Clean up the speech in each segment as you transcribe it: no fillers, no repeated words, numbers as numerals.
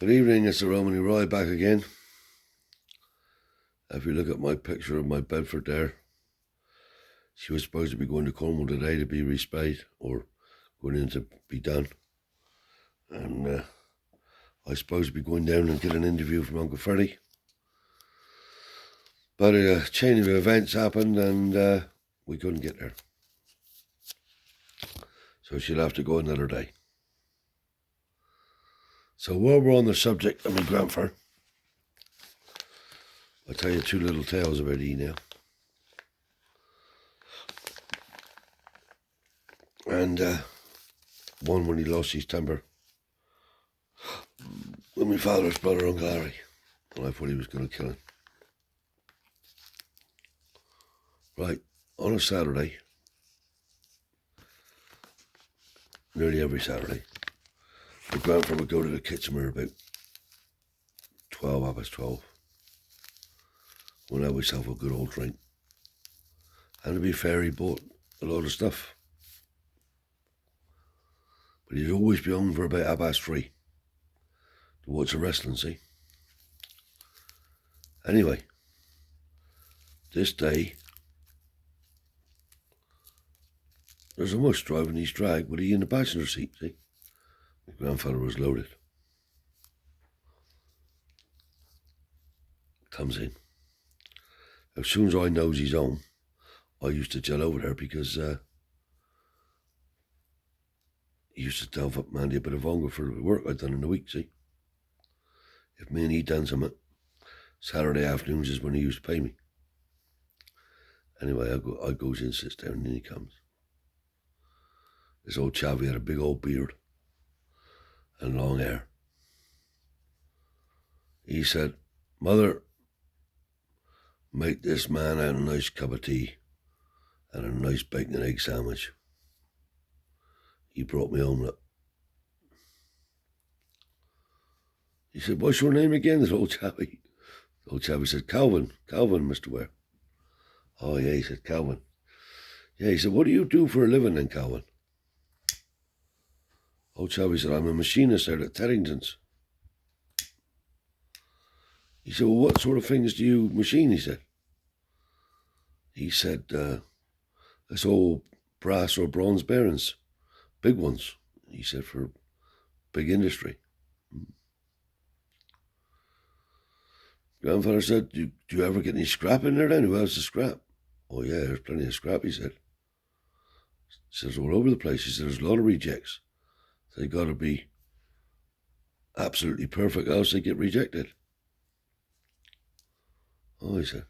Good evening, it's the Romany Roy back again. If you look at my picture of my Bedford there, she was supposed to be going to Cornwall today to be respayed or going in to be done. And I was supposed to be going down and get an interview from Uncle Freddie. But a chain of events happened and we couldn't get there. So she'll have to go another day. So while we're on the subject of my grandfather, I'll tell you two little tales about E now. And one when he lost his temper with my father's brother, Uncle Arry, and I thought he was going to kill him. Right, on a Saturday, nearly every Saturday, my grandfather would go to the kitchen at about 12:12, when I would have a good old drink. And to be fair, he bought a lot of stuff. But he'd always be home for about 3:30 to watch the wrestling, see? Anyway, this day, there's a mush driving his drag with he in the passenger seat, see? My grandfather was loaded. Comes in. As soon as I knows he's home, I used to gel over there because he used to delve up Mandy a bit of hunger for the work I'd done in the week, see? If me and he done something, Saturday afternoons is when he used to pay me. Anyway, I goes in, sits down, and then he comes. This old chavvy had a big old beard and long hair. He said, "Mother, make this man out a nice cup of tea and a nice bacon and egg sandwich." He brought me home. He said, "What's your name again?" This old chavvy. The old chavvy said, Calvin, Mr. Ware. Oh, yeah, he said, Calvin. Yeah, he said, "What do you do for a living then, Calvin?" Old chavvy said, "I'm a machinist out at Teddington's." He said, "Well, what sort of things do you machine?" He said, "It's all brass or bronze bearings, big ones," he said, "for big industry." Grandfather said, do you ever get any scrap in there then? Who has the scrap? "Oh yeah, there's plenty of scrap," he said. He says, "All over the place." He said, "There's a lot of rejects. They got to be absolutely perfect, else they get rejected." Oh, he said.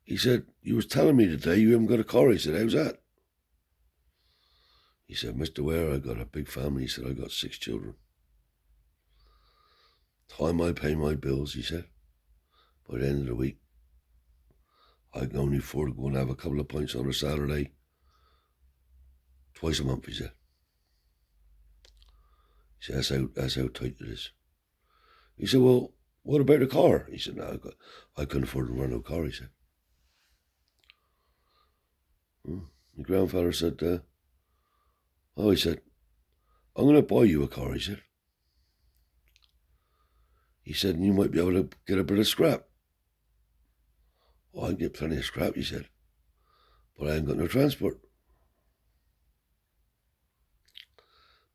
He said, "You was telling me today you haven't got a car." He said, "How's that?" He said, "Mr. Ware, I got a big family." He said, "I got 6 children. Time I pay my bills," he said, by the end of the week, I can only afford to go and have a couple of pints on a Saturday, twice a month," he said. He said, that's how tight it is. He said, "Well, what about the car?" He said, "No, I couldn't afford to run no car," he said. My grandfather said, he said, "I'm going to buy you a car," he said. He said, "And you might be able to get a bit of scrap." "Oh, I can get plenty of scrap," he said, "but I ain't got no transport."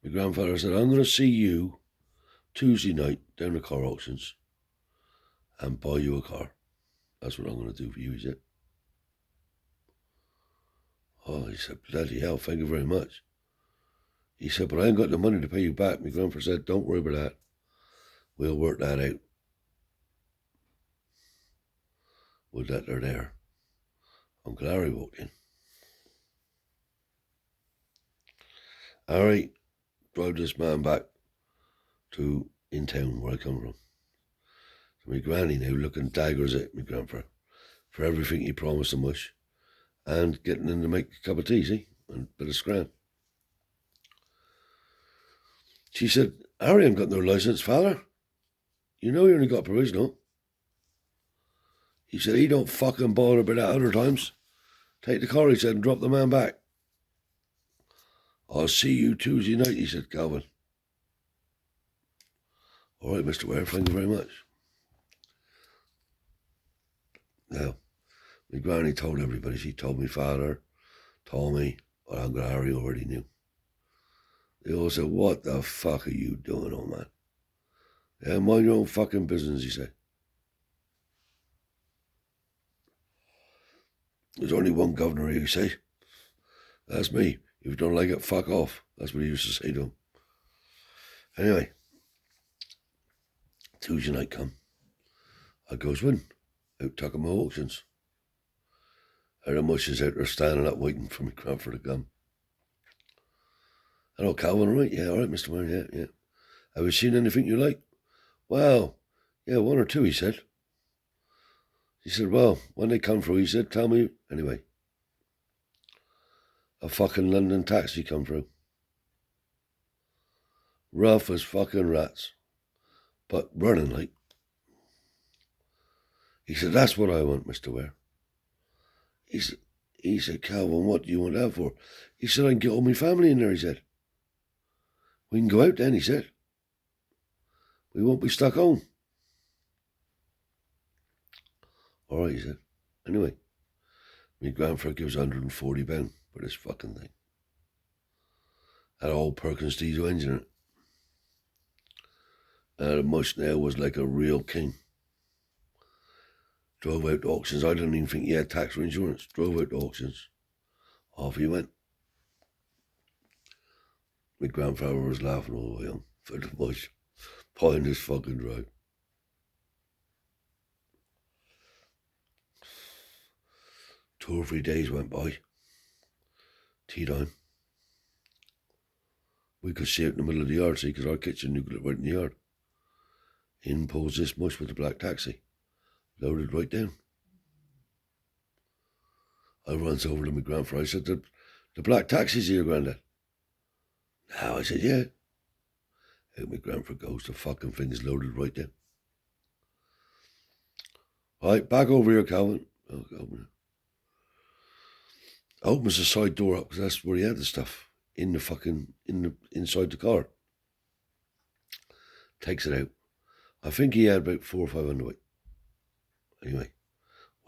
My grandfather said, "I'm going to see you Tuesday night down the car auctions and buy you a car. That's what I'm going to do for you," he said. Oh, he said, "Bloody hell, thank you very much." He said, "But I ain't got the money to pay you back." My grandfather said, "Don't worry about that. We'll work that out." With that there, Uncle Arry walked in. "Arry, drive this man back to in town where I come from." So my granny now looking daggers at my grandfather for everything he promised to mush and getting him to make a cup of tea, see, and a bit of scran. She said, "Arry ain't got no licence, father. You know you only got provisional." He said, "He don't fucking bother about that other times. Take the car," he said, "and drop the man back." "I'll see you Tuesday night," he said, Calvin. All right, Mr. Ware, thank you very much. Now, my granny told everybody. She told my father, told me, but Uncle Arry already knew. They all said, what the fuck are you doing, old man? Yeah, mind your own fucking business, he said. There's only one governor here, you say. That's me. If you don't like it, fuck off. That's what he used to say to him. Anyway, Tuesday night come. I goes win. Out talking my auctions. Her mushes out there standing up waiting for me grandfather to come. Hello, Calvin, all right? Yeah, all right, Mr. Ware, yeah. Have you seen anything you like? Well, yeah, one or two, he said. He said, well, when they come through, he said, tell me. Anyway, a fucking London taxi come through. Rough as fucking rats, but running like. He said, that's what I want, Mr. Ware. He said, Calvin, what do you want that for? He said, I can get all my family in there, he said. We can go out then, he said. We won't be stuck home. All right, he said. Anyway, my grandfather gives £140 for this fucking thing. Had an old Perkins diesel engine in it. And the mush now was like a real king. Drove out to auctions. I didn't even think he had tax or insurance. Drove out to auctions. Off he went. My grandfather was laughing all the way home for the mush. Pawing this fucking drive. 2 or 3 days went by. Tea time. We could see it in the middle of the yard, see, because our kitchen you could look right in the yard. In pulls this mush with the black taxi. Loaded right down. I runs over to my grandfather. I said, the black taxi's here, Grandad. Now, I said, yeah. Out my grandfather goes, the fucking thing's loaded right down. All right, back over here, Calvin. Oh, open it. Opens the side door up, because that's where he had the stuff. Inside the car. Takes it out. I think he had about 400 or 500 weight. Anyway,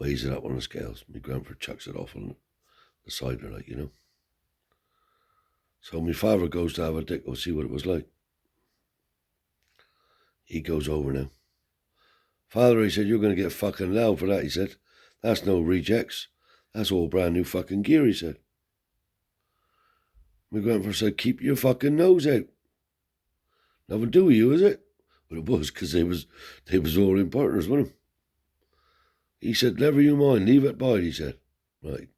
weighs it up on the scales. My grandfather chucks it off on the side there, like, you know. So my father goes to have a dick or see what it was like. He goes over now. Father, he said, you're going to get fucking loud for that, he said. That's no rejects. That's all brand new fucking gear, he said. My grandfather said, keep your fucking nose out. Nothing to do with you, is it? But it was, because they was all in partners with him. He said, never you mind, leave it bide, he said. Right.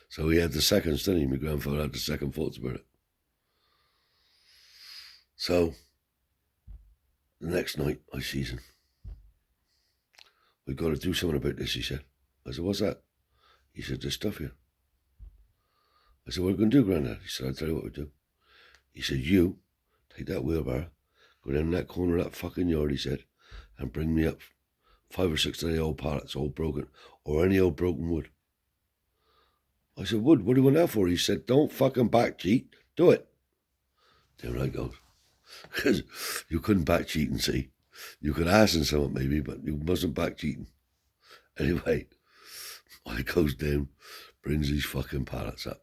So he had the seconds, didn't he? My grandfather had the second thoughts about it. So, the next night, I sees him. We've got to do something about this, he said. I said, what's that? He said, there's stuff here. I said, what are we going to do, Grandad? He said, I'll tell you what we do. He said, you take that wheelbarrow, go down that corner of that fucking yard, he said, and bring me up 5 or 6 of the old pallets, all broken, or any old broken wood. I said, wood, what do you want that for? He said, don't fucking back cheat, do it. There I goes. Because you couldn't back cheat and see. You could ask him something maybe, but you mustn't back cheating. Anyway, I goes down, brings these fucking pallets up.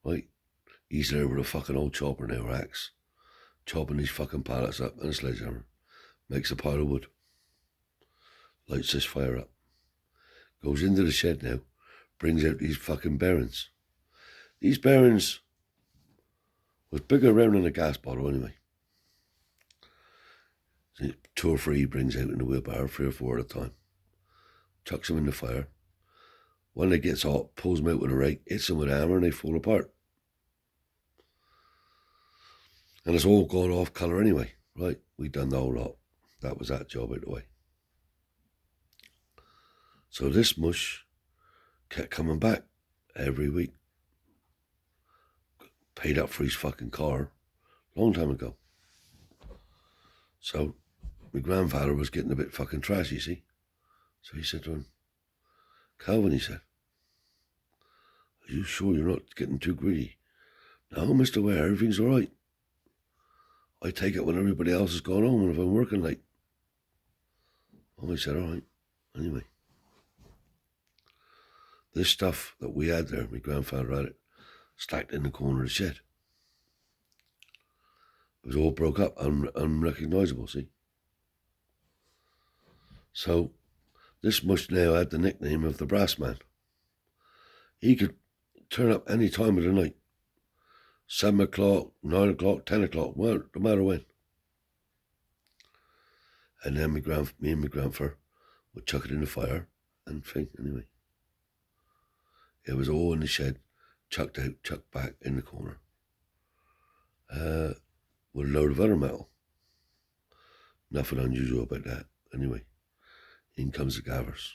Right? He's there with a fucking old chopper now, axe, chopping these fucking pallets up and a sledgehammer. Makes a pile of wood. Lights this fire up. Goes into the shed now, brings out these fucking bearings. These bearings was bigger around than a gas bottle anyway. 2 or 3 he brings out in the wheelbarrow, 3 or 4 at a time. Chucks them in the fire. When they gets hot, pulls them out with a rake, hits them with a hammer and they fall apart. And it's all gone off colour anyway. Right, we done the whole lot. That was that job out the way. So this mush kept coming back every week. Paid up for his fucking car long time ago. So my grandfather was getting a bit fucking trashy, see? So he said to him, Calvin, he said, are you sure you're not getting too greedy? No, Mr. Ware, everything's all right. I take it when everybody else is going home and if I'm working late. Well, I said, all right. Anyway. This stuff that we had there, my grandfather had it, stacked in the corner of the shed. It was all broke up, unrecognisable, see? So, this mush now had the nickname of the brass man. He could turn up any time of the night. 7 o'clock, 9 o'clock, 10 o'clock, well, no matter when. And then me and my grandfather would chuck it in the fire and think, anyway. It was all in the shed, chucked out, chucked back in the corner. With a load of other metal. Nothing unusual about that. Anyway, in comes the Gavers.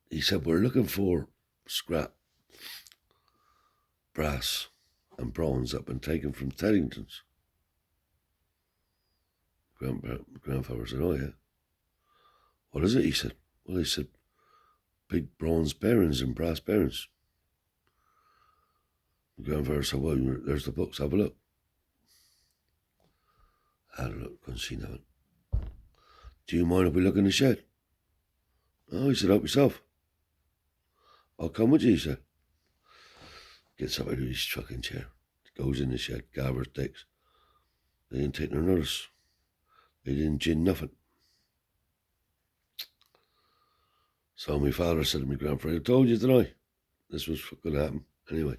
He said, we're looking for scrap, brass and bronze that have been taken from Teddington's. Grandfather said, oh yeah. What is it? He said. Well, he said, big bronze bearings and brass bearings. My grandfather said, well, there's the books, have a look. I had a look, couldn't see nothing. Do you mind if we look in the shed? Oh, he said, help yourself. I'll come with you, he said. Gets up out of his fucking chair, goes in the shed, gathers dicks. They didn't take no notice. They didn't gin nothing. So my father said to my grandfather, I told you, didn't I? This was going to happen. Anyway.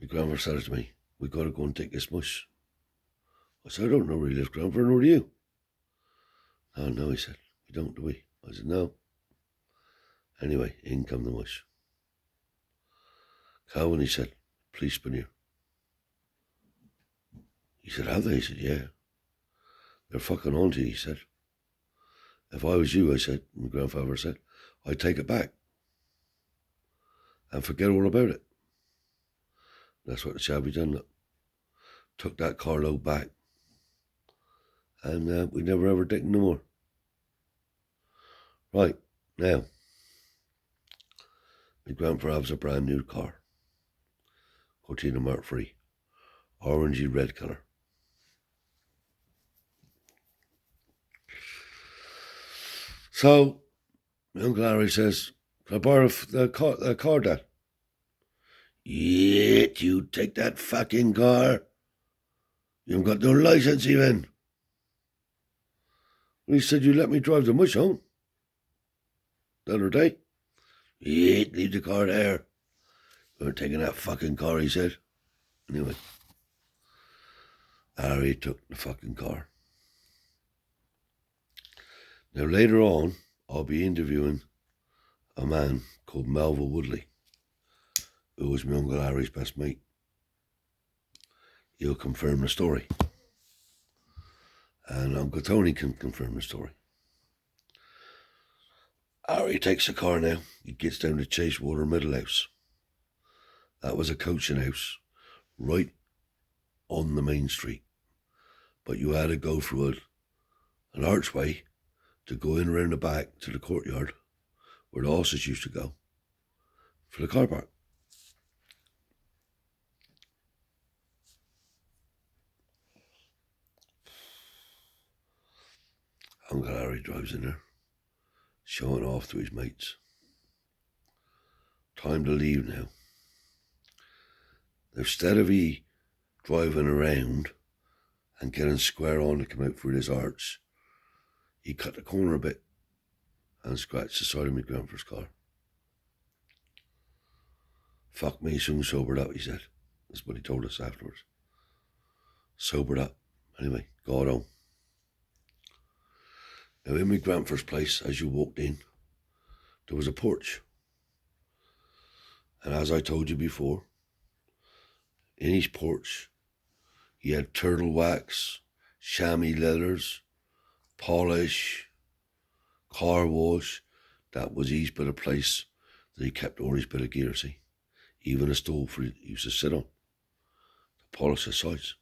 My grandfather said to me, we got to go and take this mush. I said, I don't know where he lives, grandfather, nor do you. Oh, no, he said, we don't, do we? I said, no. Anyway, in come the mush. Cowan, he said, police been here. He said, have they? He said, yeah. They're fucking on to you, he said. If I was you, I said, my grandfather said, I'd take it back and forget all about it. That's what the shabby done. Look. Took that carload back and we never ever did no more. Right, now, my grandfather has a brand new car. Cortina Mark III, orangey red colour. So, my Uncle Arry says, can I borrow the car, Dad? Yeah, you take that fucking car. You haven't got no licence even. Well, he said, you let me drive the mush home the other day. Yeah, leave the car there. You weren't taking that fucking car, he said. Anyway, Arry took the fucking car. Now later on, I'll be interviewing a man called Melville Woodley, who was my Uncle Arry's best mate. He'll confirm the story. And Uncle Tony can confirm the story. Arry takes the car now. He gets down to Chasewater Middle House. That was a coaching house right on the main street. But you had to go through an archway to go in around the back to the courtyard where the horses used to go for the car park. Uncle Arry drives in there, showing off to his mates. Time to leave now. Instead of he driving around and getting square on to come out through this arch, he cut the corner a bit and scratched the side of my grandfather's car. Fuck me, soon sobered up, he said. That's what he told us afterwards. Sobered up. Anyway, got home. Now in my grandfather's place, as you walked in, there was a porch. And as I told you before, in his porch, he had turtle wax, chamois leathers, polish, car wash. That was his bit of place that he kept all his bit of gear, see. Even a stool for he used to sit on to polish the sides.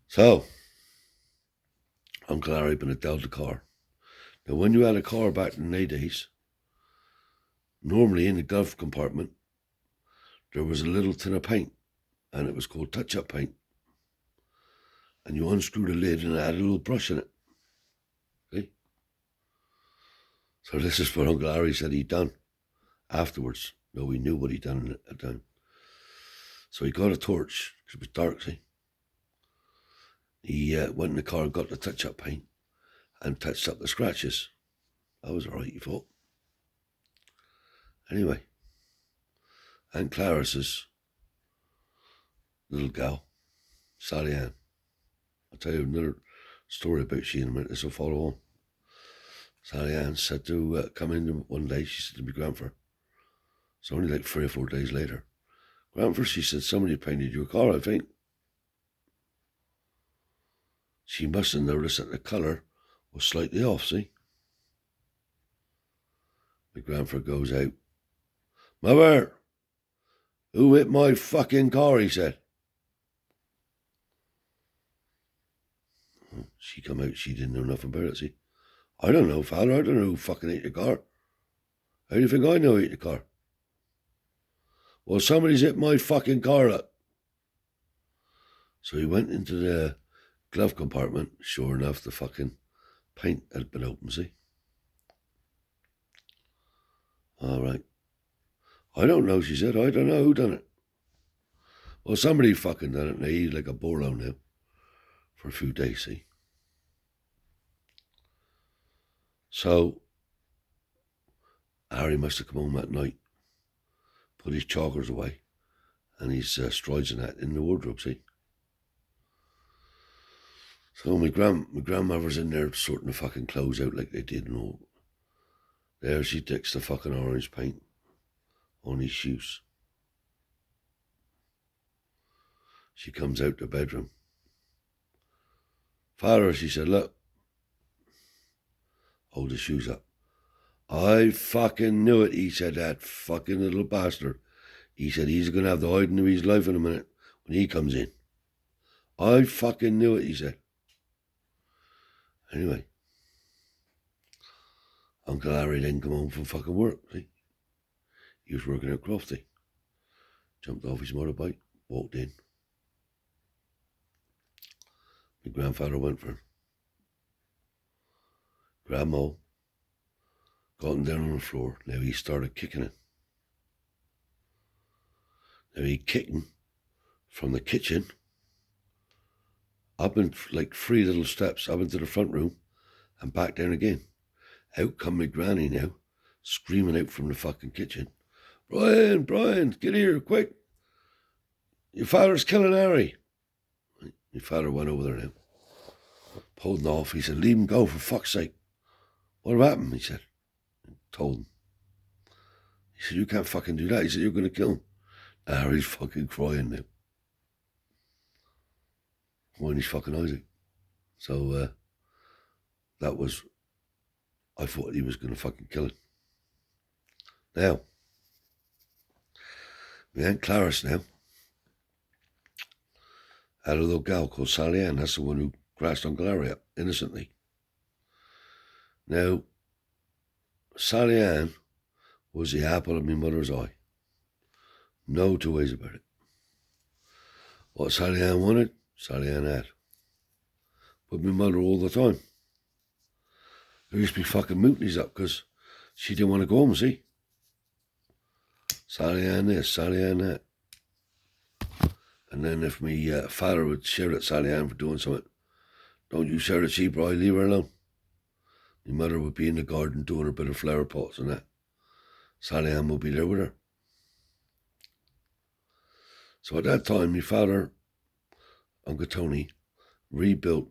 So, Uncle Arry been a Delta car. Now when you had a car back in the days, normally in the glove compartment, there was a little tin of paint, and it was called touch-up paint. And you unscrew the lid and it had a little brush in it. See? So this is what Uncle Arry said he'd done afterwards. No, he knew what he'd done at the time. So he got a torch, because it was dark, see? He went in the car and got the touch-up paint and touched up the scratches. That was all right, he thought. Anyway, Aunt Clarice's little gal, Sally Ann. I'll tell you another story about she in a minute. This will follow on. Sally Ann said to come in one day. She said to me, Grandfer. It's only like 3 or 4 days later. Grandfer, she said, somebody painted your car, I think. She must have noticed that the colour was slightly off, see? My grandfather goes out. Mother, who hit my fucking car, he said. She come out, she didn't know nothing about it, see? I don't know, Father, I don't know who fucking hit your car. How do you think I know who hit your car? Well, somebody's hit my fucking car up. So he went into the glove compartment. Sure enough, the fucking paint had been open, see? All right. I don't know, she said. I don't know who done it. Well, somebody fucking done it, and he's like a bolo now for a few days, see? So, Arry must have come home that night, put his chalkers away, and his strides and that in the wardrobe, see? So my grandmother's in there sorting the fucking clothes out like they did and all. There she takes the fucking orange paint on his shoes. She comes out the bedroom. Father, she said, look. Hold the shoes up. I fucking knew it, he said, that fucking little bastard. He said he's going to have the hiding of his life in a minute when he comes in. I fucking knew it, he said. Anyway, Uncle Arry then come home from fucking work, see? He was working at Crofty. Jumped off his motorbike, walked in. My grandfather went for him. Grandma got him down on the floor. Now he started kicking it. Now he kicked him from the kitchen up in like 3 little steps up into the front room and back down again. Out come my granny now, screaming out from the fucking kitchen. Brian, get here, quick. Your father's killing Arry. My father went over there now. Pulled him off. He said, leave him go for fuck's sake. What happened? He said. Told him. He said, you can't fucking do that. He said, you're going to kill him. Arry's fucking crying now. When he's fucking Isaac. So, that was, I thought he was going to fucking kill him. Now, my Aunt Clarice now had a little gal called Sally Ann. That's the one who crashed Uncle Arry up innocently. Now, Sally Ann was the apple of my mother's eye. No 2 ways about it. What Sally Ann wanted, Sally Ann had. But my mother all the time. There used to be fucking mutinies up because she didn't want to go home, see? Sally Ann this, Sally Ann that. And then if my father would shout at Sally Ann for doing something, don't you shout at she, bro, leave her alone. My mother would be in the garden doing her bit of flower pots and that. Sally Ann would be there with her. So at that time, my father, Uncle Tony, rebuilt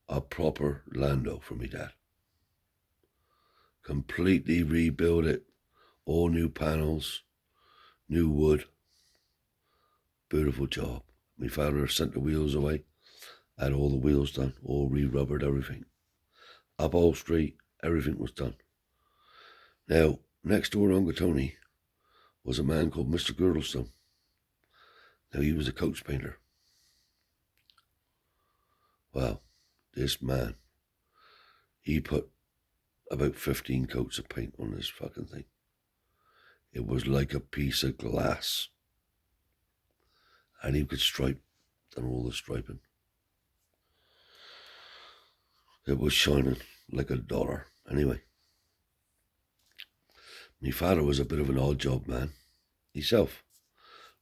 a proper lando for me dad. Completely rebuilt it. All new panels, new wood. Beautiful job. My father sent the wheels away, had all the wheels done, all re-rubbered, everything. Upholstery, everything was done. Now, next door to Uncle Tony was a man called Mr. Girdlestone. Now, he was a coach painter. Well, this man, he put about 15 coats of paint on this fucking thing. It was like a piece of glass. And he could stripe and all the striping. It was shining like $1. Anyway, my father was a bit of an odd job man. Himself.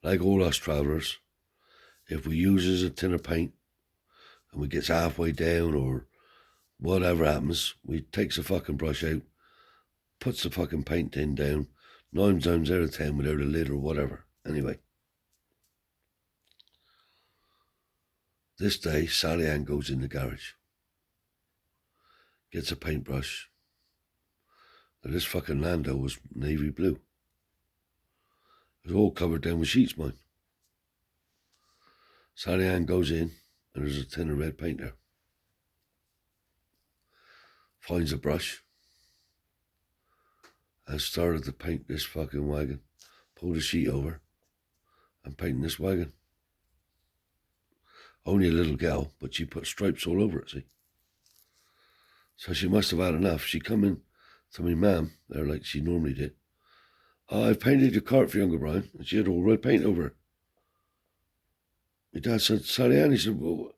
Like all us travellers, if we uses a tin of paint and we gets halfway down or whatever happens, we takes the fucking brush out, puts the fucking paint tin down, 9 times out of 10 without a lid or whatever. Anyway, this day, Sally Ann goes in the garage, gets a paintbrush, and this fucking Lando was navy blue. It was all covered down with sheets, mine. Sally Ann goes in, and there's a tin of red paint there. Finds a brush, and started to paint this fucking wagon. Pulled a sheet over, and painting this wagon. Only a little gal, but she put stripes all over it, see. So she must have had enough. She come in to me ma'am, there like she normally did. Oh, I've painted your cart for you, Uncle Brian. And she had all red paint over it. My dad said, Sally Ann, he said, well,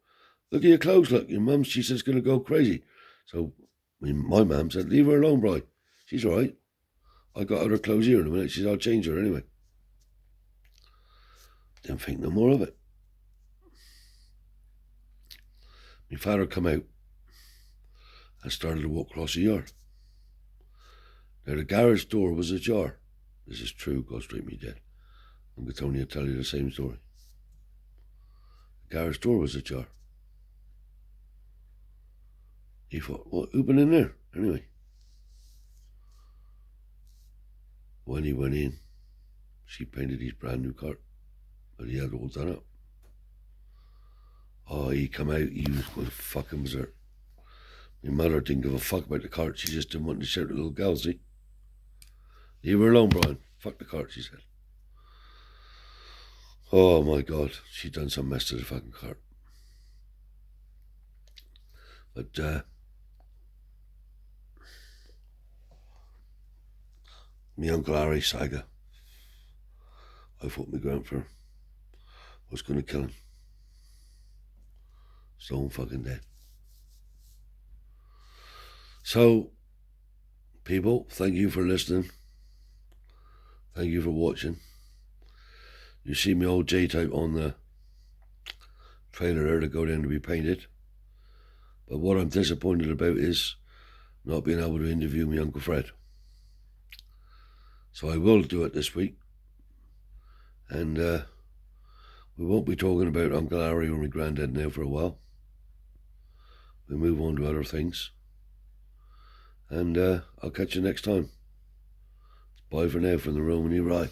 look at your clothes, look. Your mum, she says, going to go crazy. So my mum said, leave her alone, Brian. She's all right. I got her clothes here in a minute. She said, I'll change her anyway. Didn't think no more of it. My father come out and started to walk across the yard. Now, the garage door was ajar. This is true, God straight me dead. Uncle Tony will tell you the same story. The garage door was ajar. He thought, what, who been in there? Anyway. When he went in, she painted his brand new cart. But he had it all done up. Oh, he come out, he was going fucking berserk. My mother didn't give a fuck about the cart, she just didn't want to shout at the little gal, see? Leave her alone, Brian. Fuck the cart, she said. Oh my God, she done some mess to the fucking cart. But, my Uncle Arry saga, I thought my grandfather was going to kill him. Stone fucking dead. So, people, thank you for listening. Thank you for watching. You see my old J-type on the trailer there to go down to be painted. But what I'm disappointed about is not being able to interview my Uncle Fred. So I will do it this week. And we won't be talking about Uncle Arry or my granddad now for a while. We'll move on to other things. And I'll catch you next time. Bye for now from the Romany Rye.